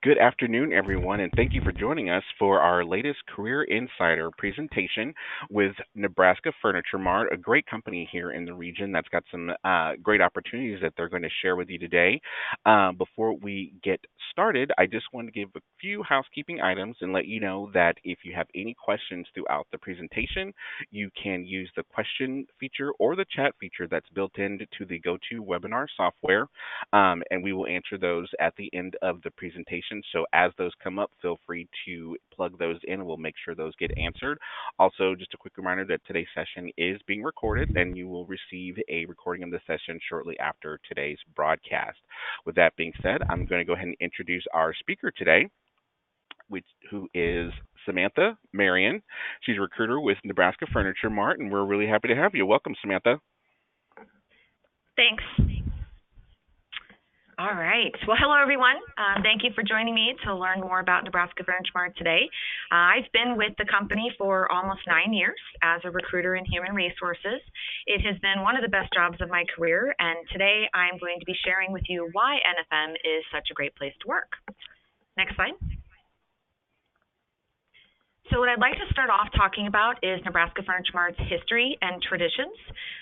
Good afternoon, everyone, and thank you for joining us for our latest Career Insider presentation with Nebraska Furniture Mart, a great company here in the region that's got some great opportunities that they're going to share with you today. Before we get started, I just want to give a few housekeeping items and let you know that if you have any questions throughout the presentation, you can use the question feature or the chat feature that's built into the GoToWebinar software, and we will answer those at the end of the presentation. So as those come up, feel free to plug those in and we'll make sure those get answered. Also, just a quick reminder that today's session is being recorded and you will receive a recording of the session shortly after today's broadcast. With that being said, I'm going to go ahead and introduce our speaker today, who is Samantha Marion. She's a recruiter with Nebraska Furniture Mart, and we're really happy to have you. Welcome, Samantha. Thanks. All right. Well, hello, everyone. Thank you for joining me to learn more about Nebraska Furniture Mart today. I've been with the company for almost 9 years as a recruiter in human resources. It has been one of the best jobs of my career, and today I'm going to be sharing with you why NFM is such a great place to work. Next slide. So what I'd like to start off talking about is Nebraska Furniture Mart's history and traditions.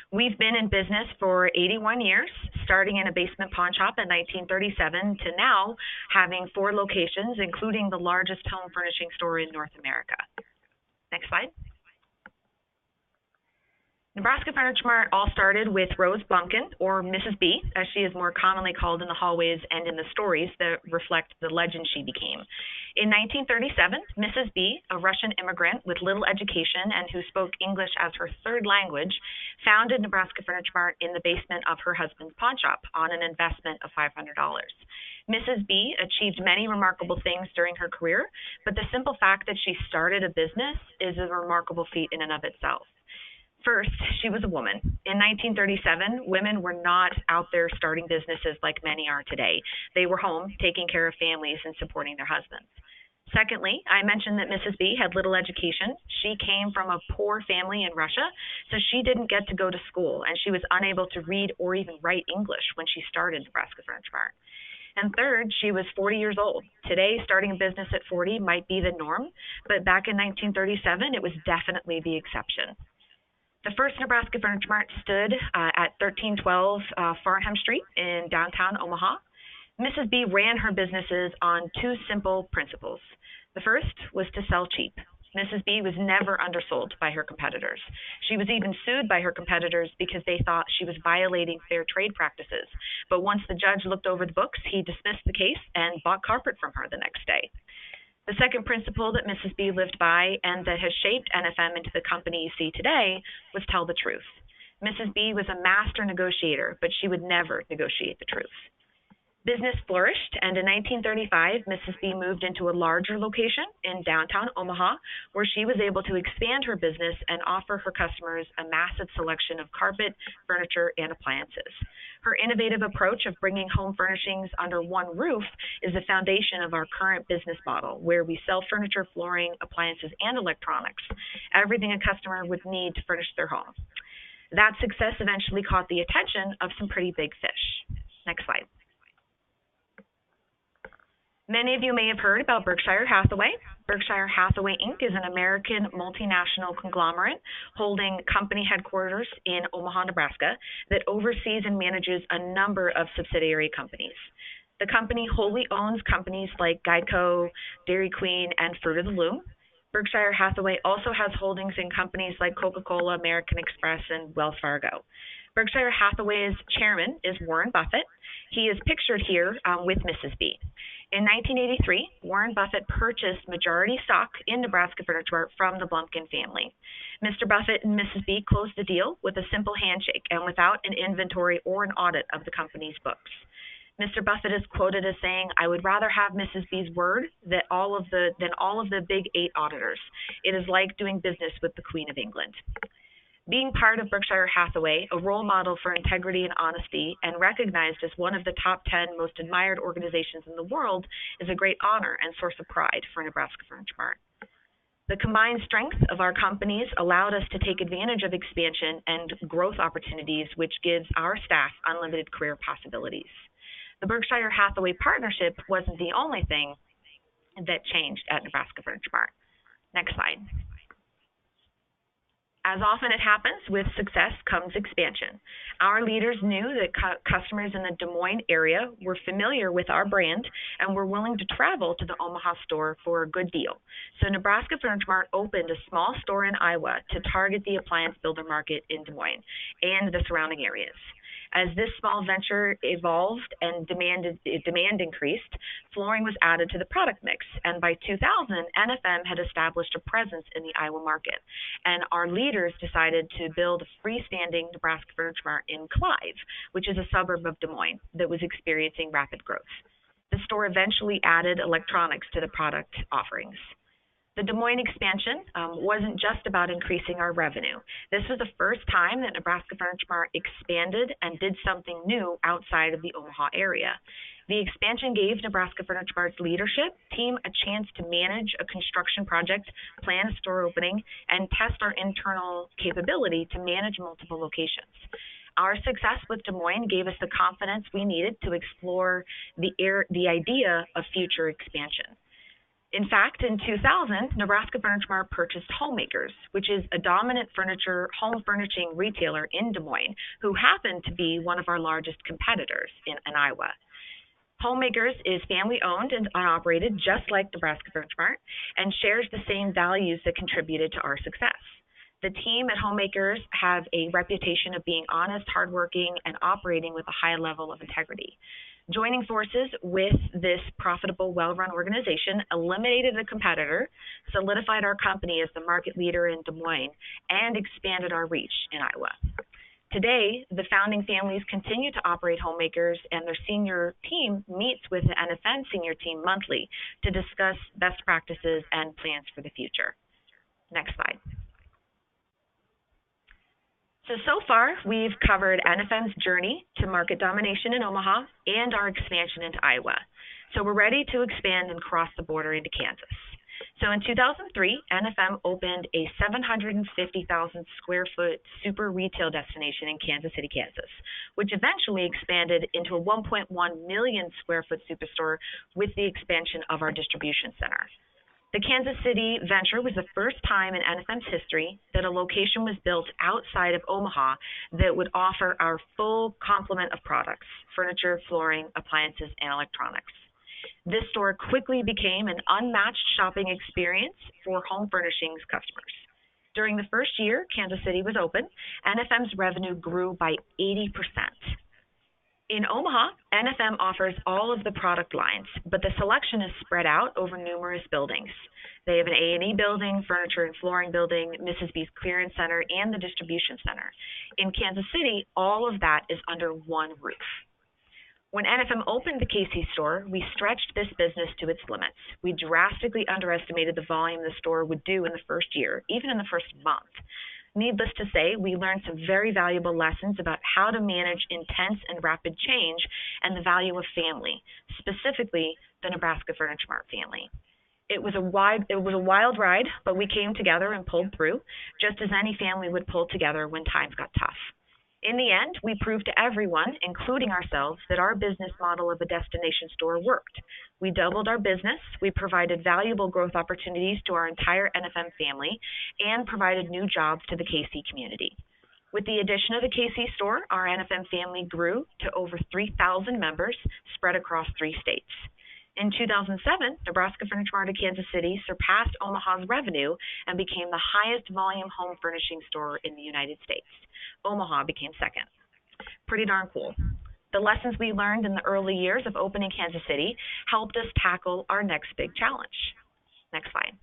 We've been in business for 81 years, starting in a basement pawn shop in 1937 to now having 4 locations, including the largest home furnishing store in North America. Next slide. Nebraska Furniture Mart all started with Rose Bumpkin, or Mrs. B, as she is more commonly called in the hallways and in the stories that reflect the legend she became. In 1937, Mrs. B, a Russian immigrant with little education and who spoke English as her third language, founded Nebraska Furniture Mart in the basement of her husband's pawn shop on an investment of $500. Mrs. B achieved many remarkable things during her career, but the simple fact that she started a business is a remarkable feat in and of itself. First, she was a woman. In 1937, women were not out there starting businesses like many are today. They were home, taking care of families and supporting their husbands. Secondly, I mentioned that Mrs. B had little education. She came from a poor family in Russia, so she didn't get to go to school, and she was unable to read or even write English when she started Nebraska Furniture Mart. And third, she was 40 years old. Today, starting a business at 40 might be the norm, but back in 1937, it was definitely the exception. The first Nebraska Furniture Mart stood at 1312 Farnham Street in downtown Omaha. Mrs. B ran her businesses on 2 simple principles. The first was to sell cheap. Mrs. B was never undersold by her competitors. She was even sued by her competitors because they thought she was violating fair trade practices. But once the judge looked over the books, he dismissed the case and bought carpet from her the next day. The second principle that Mrs. B lived by and that has shaped NFM into the company you see today was tell the truth. Mrs. B was a master negotiator, but she would never negotiate the truth. Business flourished, and in 1935, Mrs. B moved into a larger location in downtown Omaha, where she was able to expand her business and offer her customers a massive selection of carpet, furniture, and appliances. Her innovative approach of bringing home furnishings under one roof is the foundation of our current business model, where we sell furniture, flooring, appliances, and electronics, everything a customer would need to furnish their home. That success eventually caught the attention of some pretty big fish. Next slide. Many of you may have heard about Berkshire Hathaway. Berkshire Hathaway, Inc. is an American multinational conglomerate holding company headquarters in Omaha, Nebraska, that oversees and manages a number of subsidiary companies. The company wholly owns companies like Geico, Dairy Queen, and Fruit of the Loom. Berkshire Hathaway also has holdings in companies like Coca-Cola, American Express, and Wells Fargo. Berkshire Hathaway's chairman is Warren Buffett. He is pictured here with Mrs. B. In 1983, Warren Buffett purchased majority stock in Nebraska Furniture Mart from the Blumpkin family. Mr. Buffett and Mrs. B closed the deal with a simple handshake and without an inventory or an audit of the company's books. Mr. Buffett is quoted as saying, "I would rather have Mrs. B's word than all of the big 8 auditors. It is like doing business with the Queen of England." Being part of Berkshire Hathaway, a role model for integrity and honesty, and recognized as one of the top 10 most admired organizations in the world, is a great honor and source of pride for Nebraska Furniture Mart. The combined strength of our companies allowed us to take advantage of expansion and growth opportunities, which gives our staff unlimited career possibilities. The Berkshire Hathaway partnership wasn't the only thing that changed at Nebraska Furniture Mart. Next slide. As often it happens, with success comes expansion. Our leaders knew that customers in the Des Moines area were familiar with our brand and were willing to travel to the Omaha store for a good deal. So Nebraska Furniture Mart opened a small store in Iowa to target the appliance builder market in Des Moines and the surrounding areas. As this small venture evolved and demand increased, flooring was added to the product mix, and by 2000, NFM had established a presence in the Iowa market, and our leaders decided to build a freestanding Nebraska Furniture Mart in Clive, which is a suburb of Des Moines that was experiencing rapid growth. The store eventually added electronics to the product offerings. The Des Moines expansion wasn't just about increasing our revenue. This was the first time that Nebraska Furniture Mart expanded and did something new outside of the Omaha area. The expansion gave Nebraska Furniture Mart's leadership team a chance to manage a construction project, plan a store opening, and test our internal capability to manage multiple locations. Our success with Des Moines gave us the confidence we needed to explore the idea of future expansion. In fact, in 2000, Nebraska Furniture Mart purchased Homemakers, which is a dominant home furnishing retailer in Des Moines, who happened to be one of our largest competitors in Iowa. Homemakers is family-owned and operated just like Nebraska Furniture Mart and shares the same values that contributed to our success. The team at Homemakers have a reputation of being honest, hardworking, and operating with a high level of integrity. Joining forces with this profitable, well-run organization eliminated a competitor, solidified our company as the market leader in Des Moines, and expanded our reach in Iowa. Today, the founding families continue to operate Homemakers, and their senior team meets with the NFM senior team monthly to discuss best practices and plans for the future. Next slide. So far, we've covered NFM's journey to market domination in Omaha and our expansion into Iowa. So we're ready to expand and cross the border into Kansas. So in 2003, NFM opened a 750,000 square foot super retail destination in Kansas City, Kansas, which eventually expanded into a 1.1 million square foot superstore with the expansion of our distribution center. The Kansas City venture was the first time in NFM's history that a location was built outside of Omaha that would offer our full complement of products: furniture, flooring, appliances, and electronics. This store quickly became an unmatched shopping experience for home furnishings customers. During the first year Kansas City was open, NFM's revenue grew by 80%. In Omaha, NFM offers all of the product lines, but the selection is spread out over numerous buildings. They have an A&E building, furniture and flooring building, Mrs. B's clearance center, and the distribution center. In Kansas City, all of that is under one roof. When NFM opened the KC store, we stretched this business to its limits. We drastically underestimated the volume the store would do in the first year, even in the first month. Needless to say, we learned some very valuable lessons about how to manage intense and rapid change and the value of family, specifically the Nebraska Furniture Mart family. It was a wild ride, but we came together and pulled through, just as any family would pull together when times got tough. In the end, we proved to everyone, including ourselves, that our business model of a destination store worked. We doubled our business, we provided valuable growth opportunities to our entire NFM family, and provided new jobs to the KC community. With the addition of the KC store, our NFM family grew to over 3,000 members spread across 3 states. In 2007, Nebraska Furniture Mart of Kansas City surpassed Omaha's revenue and became the highest volume home furnishing store in the United States. Omaha became second. Pretty darn cool. The lessons we learned in the early years of opening Kansas City helped us tackle our next big challenge. Next slide.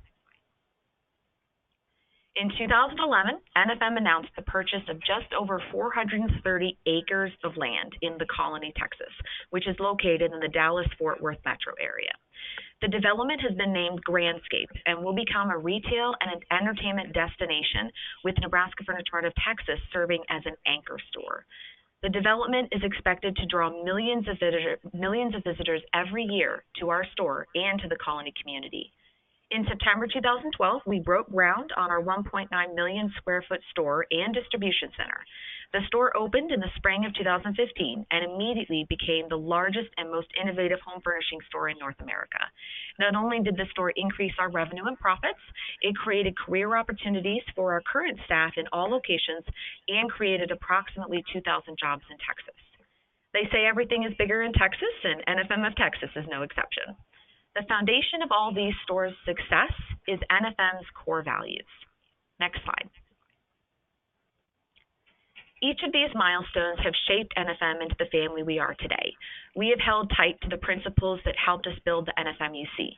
In 2011, NFM announced the purchase of just over 430 acres of land in The Colony, Texas, which is located in the Dallas-Fort Worth metro area. The development has been named Grandscape and will become a retail and an entertainment destination, with Nebraska Furniture Mart of Texas serving as an anchor store. The development is expected to draw millions of visitors every year to our store and to the Colony community. In September 2012, we broke ground on our 1.9 million square foot store and distribution center. The store opened in the spring of 2015 and immediately became the largest and most innovative home furnishing store in North America. Not only did the store increase our revenue and profits, it created career opportunities for our current staff in all locations and created approximately 2,000 jobs in Texas. They say everything is bigger in Texas, and NFM of Texas is no exception. The foundation of all these stores' success is NFM's core values. Next slide. Each of these milestones have shaped NFM into the family we are today. We have held tight to the principles that helped us build the NFM you see.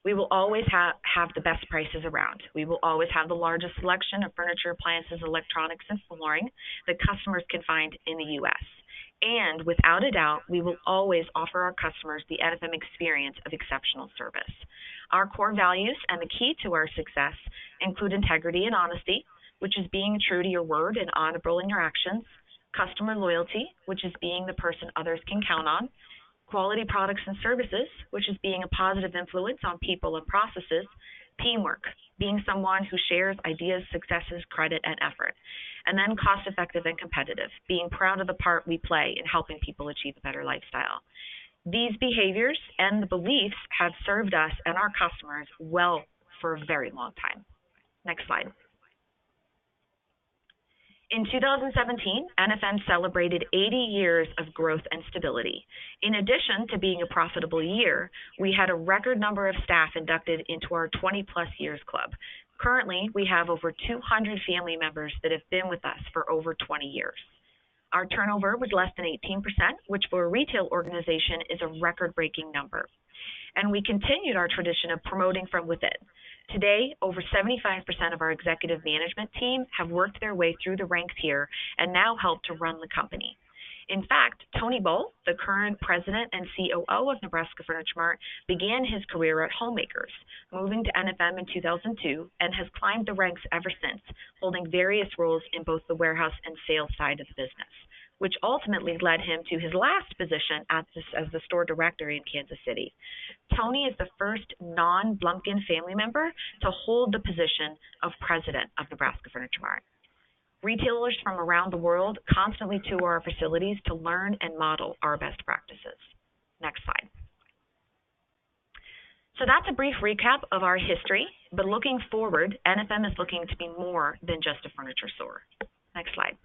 We will always have the best prices around. We will always have the largest selection of furniture, appliances, electronics, and flooring that customers can find in the U.S. And without a doubt, we will always offer our customers the NFM experience of exceptional service. Our core values and the key to our success include integrity and honesty, which is being true to your word and honorable in your actions; customer loyalty, which is being the person others can count on; quality products and services, which is being a positive influence on people and processes; teamwork, being someone who shares ideas, successes, credit, and effort; and then cost-effective and competitive, being proud of the part we play in helping people achieve a better lifestyle. These behaviors and the beliefs have served us and our customers well for a very long time. Next slide. In 2017, NFM celebrated 80 years of growth and stability. In addition to being a profitable year, we had a record number of staff inducted into our 20-plus years club. Currently, we have over 200 family members that have been with us for over 20 years. Our turnover was less than 18%, which for a retail organization is a record-breaking number. And we continued our tradition of promoting from within. Today, over 75% of our executive management team have worked their way through the ranks here and now help to run the company. In fact, Tony Bull, the current president and COO of Nebraska Furniture Mart, began his career at Homemakers, moving to NFM in 2002, and has climbed the ranks ever since, holding various roles in both the warehouse and sales side of the business, which ultimately led him to his last position as the store director in Kansas City. Tony is the first non-Blumpkin family member to hold the position of president of Nebraska Furniture Mart. Retailers from around the world constantly tour our facilities to learn and model our best practices. Next slide. So that's a brief recap of our history, but looking forward, NFM is looking to be more than just a furniture store. Next slide.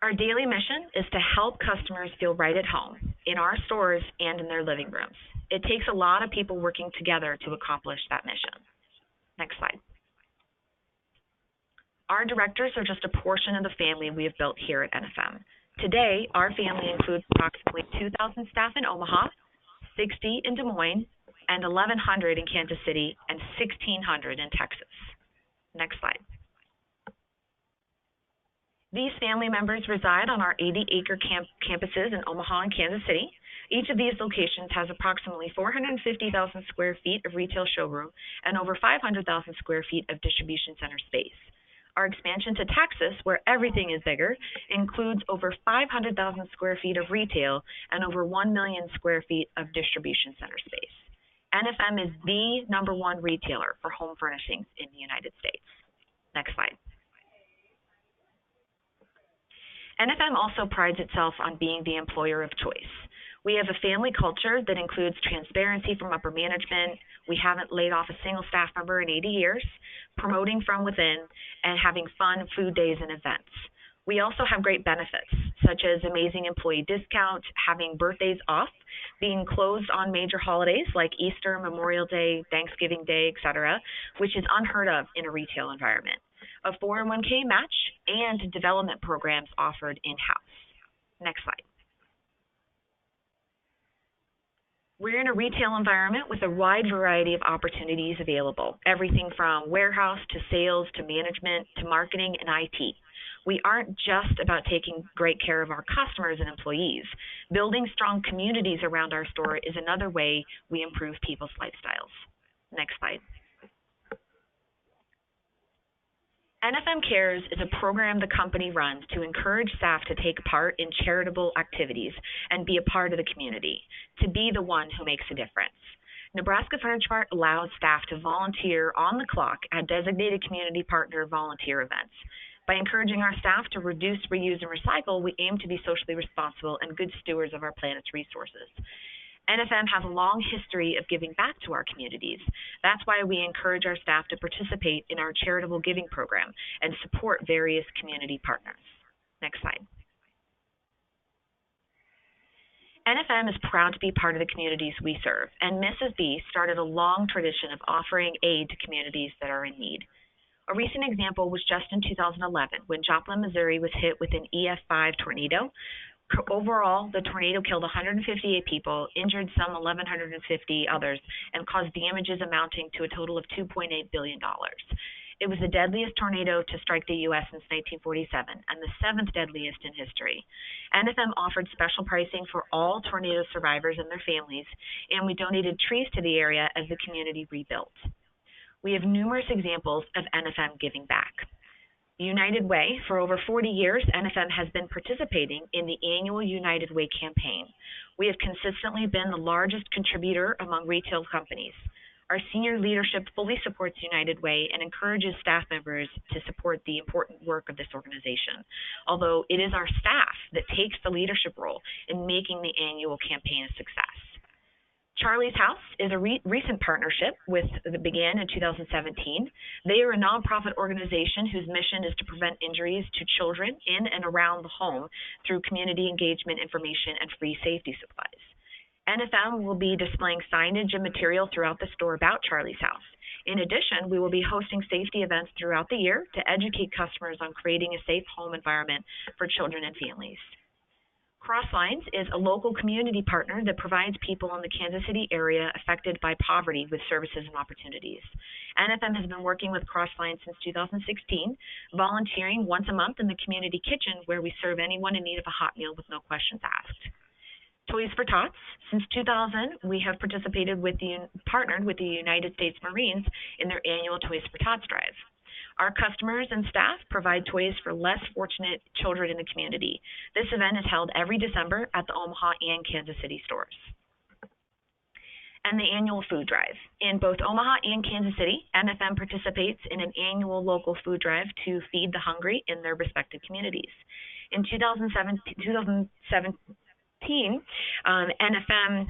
Our daily mission is to help customers feel right at home, in our stores and in their living rooms. It takes a lot of people working together to accomplish that mission. Next slide. Our directors are just a portion of the family we have built here at NFM. Today, our family includes approximately 2,000 staff in Omaha, 60 in Des Moines, and 1,100 in Kansas City, and 1,600 in Texas. Next slide. These family members reside on our 80-acre campuses in Omaha and Kansas City. Each of these locations has approximately 450,000 square feet of retail showroom and over 500,000 square feet of distribution center space. Our expansion to Texas, where everything is bigger, includes over 500,000 square feet of retail and over 1 million square feet of distribution center space. NFM is the #1 retailer for home furnishings in the United States. Next slide. NFM also prides itself on being the employer of choice. We have a family culture that includes transparency from upper management. We haven't laid off a single staff member in 80 years, promoting from within, and having fun food days and events. We also have great benefits, such as amazing employee discounts, having birthdays off, being closed on major holidays like Easter, Memorial Day, Thanksgiving Day, etc., which is unheard of in a retail environment. A 401k match, and development programs offered in-house. Next slide. We're in a retail environment with a wide variety of opportunities available, everything from warehouse to sales to management to marketing and IT. We aren't just about taking great care of our customers and employees. Building strong communities around our store is another way we improve people's lifestyles. Next slide. NFM Cares is a program the company runs to encourage staff to take part in charitable activities and be a part of the community, to be the one who makes a difference. Nebraska Furniture Mart allows staff to volunteer on the clock at designated community partner volunteer events. By encouraging our staff to reduce, reuse, and recycle, we aim to be socially responsible and good stewards of our planet's resources. NFM has a long history of giving back to our communities. That's why we encourage our staff to participate in our charitable giving program and support various community partners. Next slide. NFM is proud to be part of the communities we serve, and Mrs. B started a long tradition of offering aid to communities that are in need. A recent example was just in 2011 when Joplin, Missouri was hit with an EF5 tornado. Overall, the tornado killed 158 people, injured some 1,150 others, and caused damages amounting to a total of $2.8 billion. It was the deadliest tornado to strike the U.S. since 1947 and the seventh deadliest in history. NFM offered special pricing for all tornado survivors and their families, and we donated trees to the area as the community rebuilt. We have numerous examples of NFM giving back. United Way, for over 40 years, NFM has been participating in the annual United Way campaign. We have consistently been the largest contributor among retail companies. Our senior leadership fully supports United Way and encourages staff members to support the important work of this organization, although it is our staff that takes the leadership role in making the annual campaign a success. Charlie's House is a recent partnership that began in 2017. They are a nonprofit organization whose mission is to prevent injuries to children in and around the home through community engagement information and free safety supplies. NFM will be displaying signage and material throughout the store about Charlie's House. In addition, we will be hosting safety events throughout the year to educate customers on creating a safe home environment for children and families. Crosslines is a local community partner that provides people in the Kansas City area affected by poverty with services and opportunities. NFM has been working with Crosslines since 2016, volunteering once a month in the community kitchen where we serve anyone in need of a hot meal with no questions asked. Toys for Tots. Since 2000, we have partnered with the United States Marines in their annual Toys for Tots drive. Our customers and staff provide toys for less fortunate children in the community. This event is held every December at the Omaha and Kansas City stores. And the annual food drive. In both Omaha and Kansas City, NFM participates in an annual local food drive to feed the hungry in their respective communities. In 2017, NFM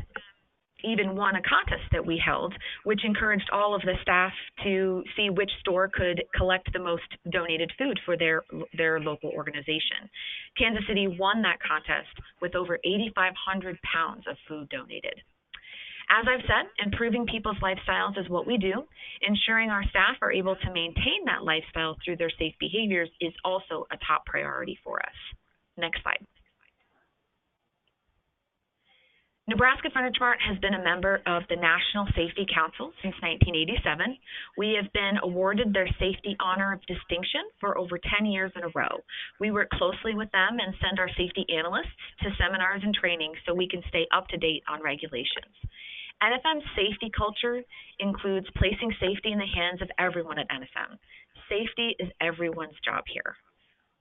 even won a contest that we held, which encouraged all of the staff to see which store could collect the most donated food for their local organization. Kansas City won that contest with over 8,500 pounds of food donated. As I've said, improving people's lifestyles is what we do. Ensuring our staff are able to maintain that lifestyle through their safe behaviors is also a top priority for us. Next slide. Nebraska Furniture Mart has been a member of the National Safety Council since 1987. We have been awarded their Safety Honor of Distinction for over 10 years in a row. We work closely with them and send our safety analysts to seminars and training so we can stay up to date on regulations. NFM's safety culture includes placing safety in the hands of everyone at NFM. Safety is everyone's job here.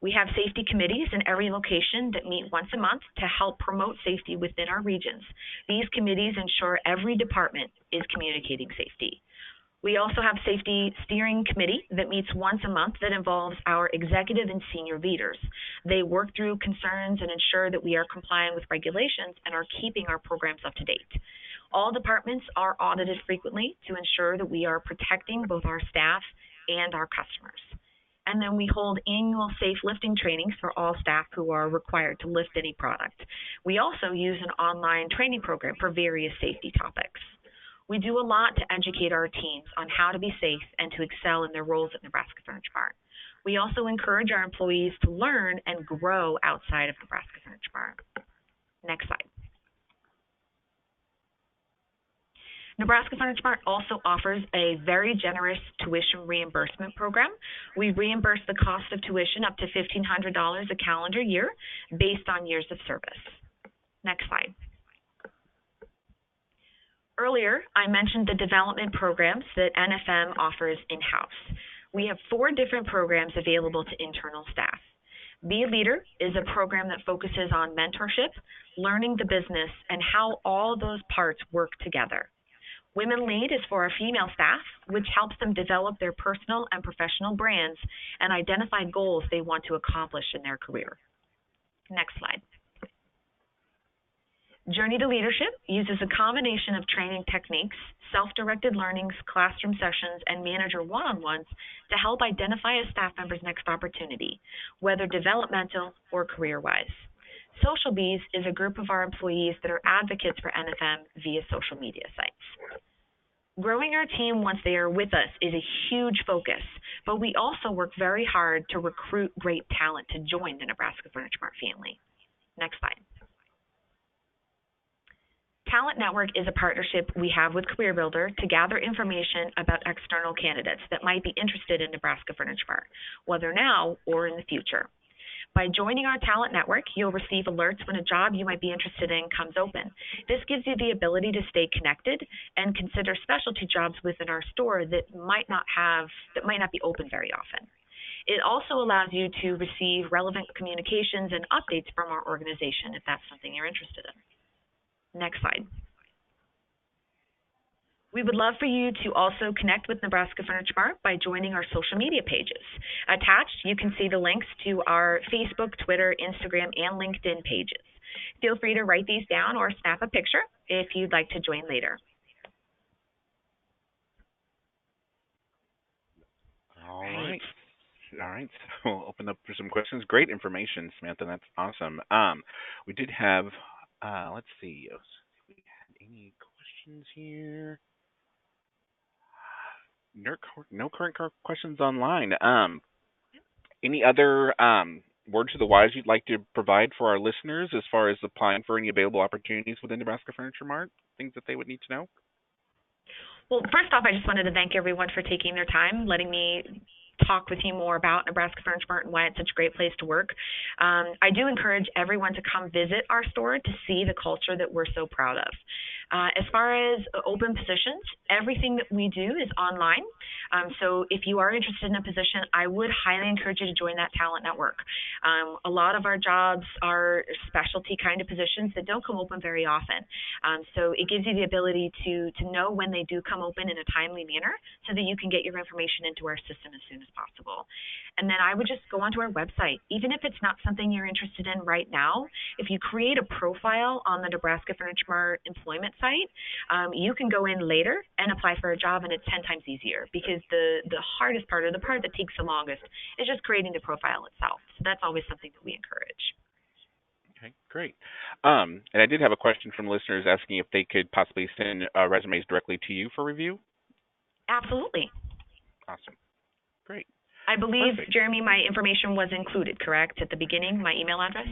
We have safety committees in every location that meet once a month to help promote safety within our regions. These committees ensure every department is communicating safety. We also have safety steering committee that meets once a month that involves our executive and senior leaders. They work through concerns and ensure that we are complying with regulations and are keeping our programs up to date. All departments are audited frequently to ensure that we are protecting both our staff and our customers. And then we hold annual safe lifting trainings for all staff who are required to lift any product. We also use an online training program for various safety topics. We do a lot to educate our teams on how to be safe and to excel in their roles at Nebraska Furniture Mart. We also encourage our employees to learn and grow outside of Nebraska Furniture Mart. Next slide. Nebraska Furniture Mart also offers a very generous tuition reimbursement program. We reimburse the cost of tuition up to $1,500 a calendar year based on years of service. Next slide. Earlier, I mentioned the development programs that NFM offers in-house. We have 4 different programs available to internal staff. Be a Leader is a program that focuses on mentorship, learning the business, and how all those parts work together. Women Lead is for our female staff, which helps them develop their personal and professional brands and identify goals they want to accomplish in their career. Next slide. Journey to Leadership uses a combination of training techniques, self-directed learnings, classroom sessions, and manager one-on-ones to help identify a staff member's next opportunity, whether developmental or career-wise. Social Bees is a group of our employees that are advocates for NFM via social media sites. Growing our team once they are with us is a huge focus, but we also work very hard to recruit great talent to join the Nebraska Furniture Mart family. Next slide. Talent Network is a partnership we have with CareerBuilder to gather information about external candidates that might be interested in Nebraska Furniture Mart, whether now or in the future. By joining our Talent Network, you'll receive alerts when a job you might be interested in comes open. This gives you the ability to stay connected and consider specialty jobs within our store that might not be open very often. It also allows you to receive relevant communications and updates from our organization if that's something you're interested in. Next slide. We would love for you to also connect with Nebraska Furniture Mart by joining our social media pages. Attached, you can see the links to our Facebook, Twitter, Instagram, and LinkedIn pages. Feel free to write these down or snap a picture if you'd like to join later. All right. All right, so we'll open up for some questions. Great information, Samantha. That's awesome. We did have, let's see if we had any questions here. No current questions online. Any other words to the wise you'd like to provide for our listeners as far as applying for any available opportunities within Nebraska Furniture Mart? Things that they would need to know? Well, first off, I just wanted to thank everyone for taking their time, letting me talk with you more about Nebraska Furniture Mart and why it's such a great place to work. I do encourage everyone to come visit our store to see the culture that we're so proud of. As far as open positions, everything that we do is online. So if you are interested in a position, I would highly encourage you to join that talent network. A lot of our jobs are specialty kind of positions that don't come open very often. So it gives you the ability to know when they do come open in a timely manner so that you can get your information into our system as soon as possible. And then I would just go onto our website. Even if it's not something you're interested in right now, if you create a profile on the Nebraska Furniture Mart employment site, you can go in later and apply for a job, and it's 10 times easier because the hardest part, or the part that takes the longest, is just creating the profile itself. So that's always something that we encourage. Okay, great. And I did have a question from listeners asking if they could possibly send resumes directly to you for review. Absolutely. Awesome. Great. I believe, Perfect. Jeremy, my information was included, correct, at the beginning, my email address?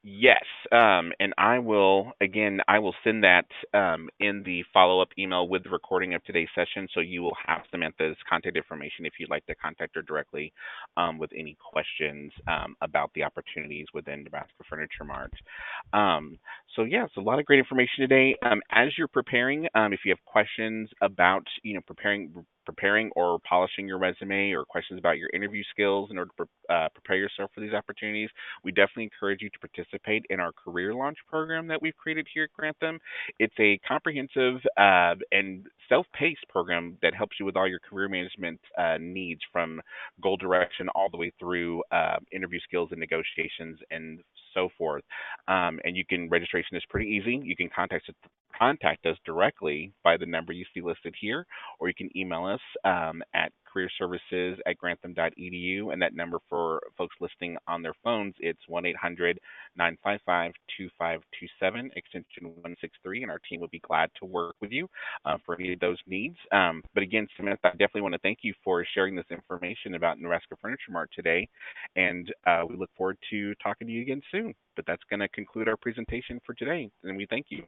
Yes, and I will send that in the follow-up email with the recording of today's session, so you will have Samantha's contact information if you'd like to contact her directly with any questions about the opportunities within Nebraska Furniture Mart. So yeah, it's a lot of great information today. As you're preparing, if you have questions about preparing or polishing your resume, or questions about your interview skills in order to prepare yourself for these opportunities, we definitely encourage you to participate in our career launch program that we've created here at Grantham. It's a comprehensive and self-paced program that helps you with all your career management needs, from goal direction all the way through interview skills and negotiations and so forth. And registration is pretty easy. You can contact us directly by the number you see listed here, or you can email us at careerservices@grantham.edu, and that number for folks listening on their phones, it's 1-800-955-2527, extension 163, and our team would be glad to work with you for any of those needs. But again, Samantha, I definitely want to thank you for sharing this information about Nebraska Furniture Mart today, and we look forward to talking to you again soon. But that's going to conclude our presentation for today, and we thank you.